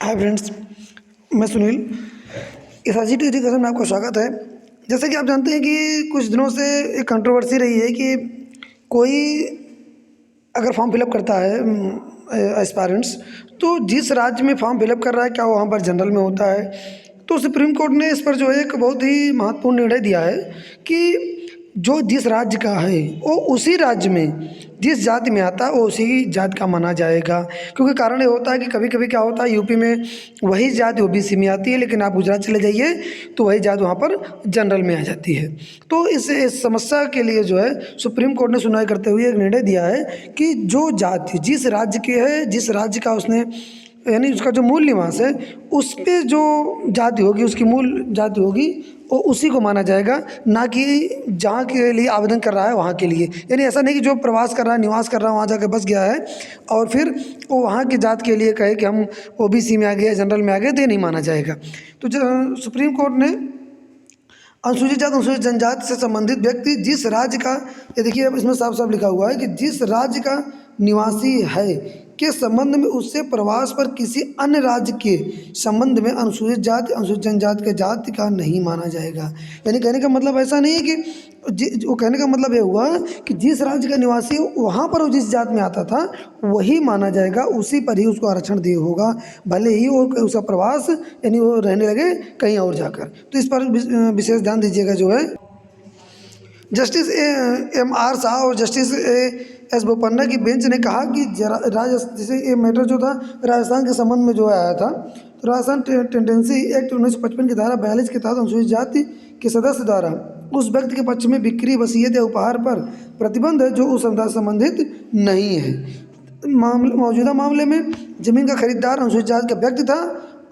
Hi friends, मैं सुनील। इस आज की एजुकेशन में आपका स्वागत है। जैसे कि आप जानते हैं कि कुछ दिनों से एक कंट्रोवर्सी रही है कि कोई अगर फॉर्म फिलअप करता है एस्पायरेंट्स, तो जिस राज्य में फॉर्म फिलअप कर रहा है क्या वो वहाँ पर जनरल में होता है। तो सुप्रीम कोर्ट ने इस पर जो है एक बहुत ही महत्वपूर्ण निर्णय दिया है कि जो जिस राज्य का है वो उसी राज्य में जिस जाति में आता है वो उसी जाति का माना जाएगा। क्योंकि कारण ये होता है कि कभी कभी क्या होता है, यूपी में वही जाति ओबीसी में आती है, लेकिन आप गुजरात चले जाइए तो वही जाति वहाँ पर जनरल में आ जाती है। तो इस समस्या के लिए जो है सुप्रीम कोर्ट ने सुनवाई करते हुए एक निर्णय दिया है कि जो जाति जिस राज्य के है, जिस राज्य का उसने यानी उसका जो मूल निवास है उस पे जो जाति होगी, उसकी मूल जाति होगी, वो उसी को माना जाएगा, ना कि जहाँ के लिए आवेदन कर रहा है वहाँ के लिए। यानी ऐसा नहीं कि जो प्रवास कर रहा है, निवास कर रहा है, वहाँ जाकर बस गया है और फिर वो वहाँ की जात के लिए कहे कि हम ओबीसी में आ गए, जनरल में आ गए, तो ये नहीं माना जाएगा। तो जो सुप्रीम कोर्ट ने अनुसूचित जाति अनुसूचित जनजाति से संबंधित व्यक्ति जिस राज्य का, ये देखिए अब इसमें साफ साफ लिखा हुआ है कि जिस राज्य का निवासी है के संबंध में उससे प्रवास पर किसी अन्य राज्य के संबंध में अनुसूचित जाति अनुसूचित जनजाति के जाति का नहीं माना जाएगा। यानी कहने का मतलब ऐसा नहीं है कि वो कहने का मतलब ये हुआ कि जिस राज्य का निवासी वहाँ पर वो जिस जाति में आता था वही माना जाएगा, उसी पर ही उसको आरक्षण दिया होगा, भले ही वो उसका प्रवास यानी वो रहने लगे कहीं और जाकर। तो इस पर विशेष ध्यान दीजिएगा। जो है जस्टिस एम.आर. शाह और जस्टिस एस बोपन्ना की बेंच ने कहा कि जैसे ये मैटर जो था राजस्थान के संबंध में जो आया था, तो राजस्थान टेंडेंसी एक्ट 1955 की धारा 42 के तहत अनुसूचित जाति के सदस्य द्वारा उस व्यक्ति के पक्ष में बिक्री, वसीयत या उपहार पर प्रतिबंध है जो उस समुदाय से संबंधित नहीं है। मौजूदा मामले में जमीन का खरीदार अनुसूचित जाति का व्यक्ति था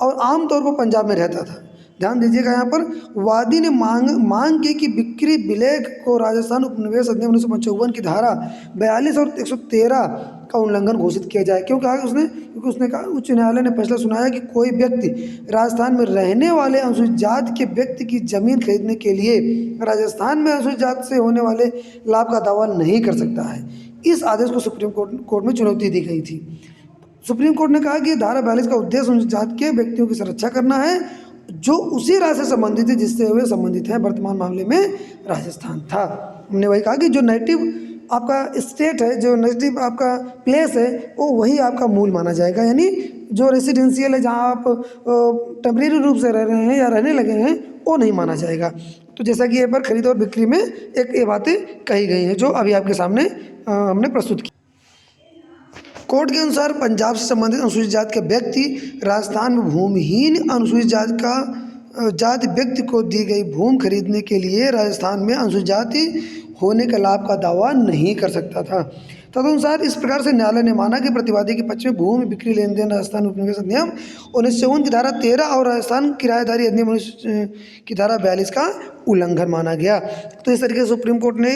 और आमतौर पर पंजाब में रहता था। ध्यान दीजिएगा, यहाँ पर वादी ने मांग की कि बिक्री विलेख को राजस्थान उपनिवेश अधिनियम 1955 की धारा 42 और 113 का उल्लंघन घोषित किया जाए। क्यों कहा उसने? क्योंकि उसने कहा, उच्च न्यायालय ने फैसला सुनाया कि कोई व्यक्ति राजस्थान में रहने वाले अनुसूचित जाति के व्यक्ति की जमीन खरीदने के लिए राजस्थान में अनुसूचित जाति से होने वाले लाभ का दावा नहीं कर सकता है। इस आदेश को सुप्रीम कोर्ट में चुनौती दी गई थी। सुप्रीम कोर्ट ने कहा कि धारा 42 का उद्देश्य अनुसूचित जाति के व्यक्तियों की सुरक्षा करना है जो उसी राज्य से संबंधित है जिससे वे संबंधित हैं। वर्तमान मामले में राजस्थान था। हमने वही कहा कि जो नेटिव आपका स्टेट है, जो नेटिव आपका प्लेस है, वो वही आपका मूल माना जाएगा। यानी जो रेसिडेंशियल है, जहाँ आप टेम्परेरी रूप से रह रहे हैं या रहने लगे हैं, वो नहीं माना जाएगा। तो जैसा कि ये पर खरीद और बिक्री में एक ये बातें कही गई हैं जो अभी आपके सामने हमने प्रस्तुत की। कोर्ट के अनुसार पंजाब से संबंधित अनुसूचित जाति का व्यक्ति राजस्थान में भूमिहीन अनुसूचित जाति व्यक्ति को दी गई भूमि खरीदने के लिए राजस्थान में अनुसूचित जाति होने का लाभ का दावा नहीं कर सकता था। तदनुसार इस प्रकार से न्यायालय ने माना कि प्रतिवादी के पक्ष में भूमि बिक्री लेन देन राजस्थान उपनिवेश अधिनियम 1954 की धारा 13 और राजस्थान किराएदारी अधिनियम की धारा 42 का उल्लंघन माना गया। तो इस तरीके से सुप्रीम कोर्ट ने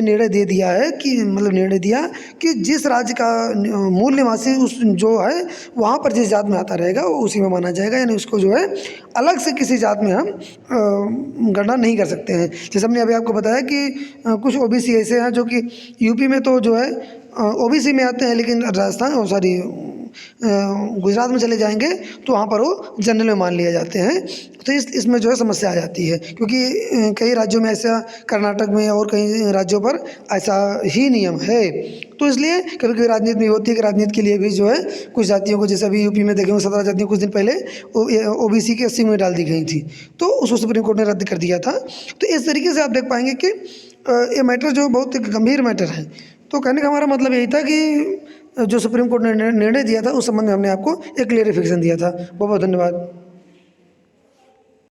निर्णय दे दिया है कि निर्णय दिया कि जिस राज्य का मूल निवासी उस जो है वहाँ पर जिस जात में आता रहेगा वो उसी में माना जाएगा। यानी उसको जो है अलग से किसी जात में हम गणना नहीं कर सकते हैं। जैसे हमने अभी आपको बताया कि कुछ ओबीसी ऐसे हैं जो कि यूपी में तो जो है ओबीसी में आते हैं, लेकिन राजस्थान गुजरात में चले जाएंगे तो वहाँ पर वो जनरल में मान लिए जाते हैं। तो इसमें जो है समस्या आ जाती है, क्योंकि कई राज्यों में ऐसा, कर्नाटक में और कई राज्यों पर ऐसा ही नियम है। तो इसलिए कभी कभी राजनीति में होती है कि राजनीति के लिए भी जो है कुछ जातियों को, जैसे अभी यूपी में देखेंगे 17 जातियों कुछ दिन पहले ओबीसी के 80 में डाल दी गई थी, तो उसको सुप्रीम कोर्ट ने रद्द कर दिया था। तो इस तरीके से आप देख पाएंगे कि ये मैटर जो बहुत एक गंभीर मैटर है। तो कहने का हमारा मतलब यही था कि जो सुप्रीम कोर्ट ने निर्णय दिया था उस संबंध में हमने आपको एक क्लियरिफिकेशन दिया था। बहुत बहुत धन्यवाद।